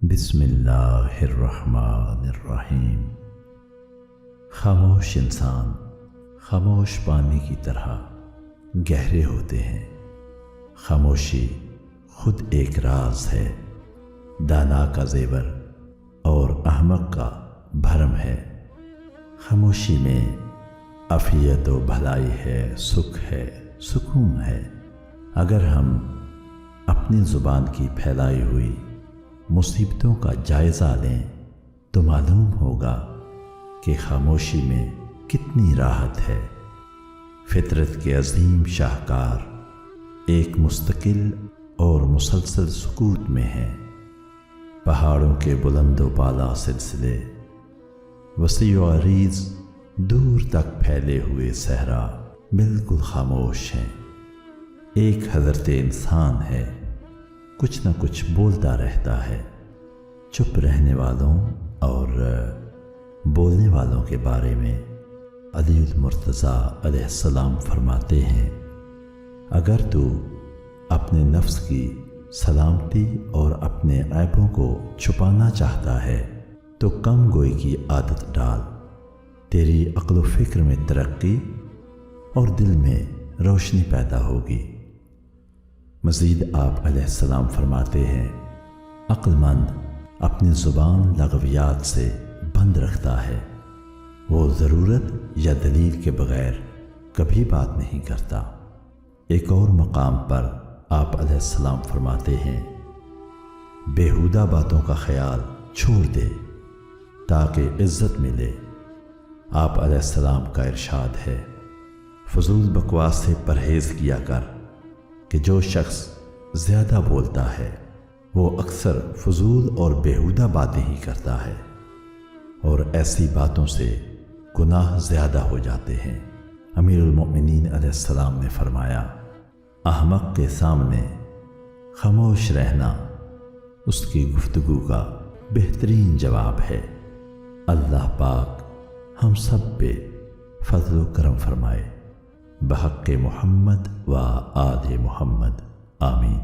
بسم اللہ الرحمن الرحیم۔ خاموش انسان خاموش پانی کی طرح گہرے ہوتے ہیں۔ خاموشی خود ایک راز ہے، دانا کا زیور اور احمق کا بھرم ہے۔ خاموشی میں عافیت و بھلائی ہے، سکھ ہے، سکون ہے۔ اگر ہم اپنی زبان کی پھیلائی ہوئی مصیبتوں کا جائزہ لیں تو معلوم ہوگا کہ خاموشی میں کتنی راحت ہے۔ فطرت کے عظیم شاہکار ایک مستقل اور مسلسل سکوت میں ہیں۔ پہاڑوں کے بلند و بالا سلسلے، وسیع و عریض دور تک پھیلے ہوئے صحرا بالکل خاموش ہیں۔ ایک حضرت انسان ہے، کچھ نہ کچھ بولتا رہتا ہے۔ چپ رہنے والوں اور بولنے والوں کے بارے میں علی المرتضیٰ علیہ السلام فرماتے ہیں، اگر تو اپنے نفس کی سلامتی اور اپنے عیبوں کو چھپانا چاہتا ہے تو کم گوئی کی عادت ڈال، تیری عقل و فکر میں ترقی اور دل میں روشنی پیدا ہوگی۔ مزید آپ علیہ السلام فرماتے ہیں، عقل مند اپنی زبان لغویات سے بند رکھتا ہے، وہ ضرورت یا دلیل کے بغیر کبھی بات نہیں کرتا۔ ایک اور مقام پر آپ علیہ السلام فرماتے ہیں، بیہودہ باتوں کا خیال چھوڑ دے تاکہ عزت ملے۔ آپ علیہ السلام کا ارشاد ہے، فضول بکواس سے پرہیز کیا کر کہ جو شخص زیادہ بولتا ہے وہ اکثر فضول اور بیہودہ باتیں ہی کرتا ہے، اور ایسی باتوں سے گناہ زیادہ ہو جاتے ہیں۔ امیر المؤمنین علیہ السلام نے فرمایا، احمق کے سامنے خاموش رہنا اس کی گفتگو کا بہترین جواب ہے۔ اللہ پاک ہم سب پہ فضل و کرم فرمائے، بحق محمد و آل محمد، آمین۔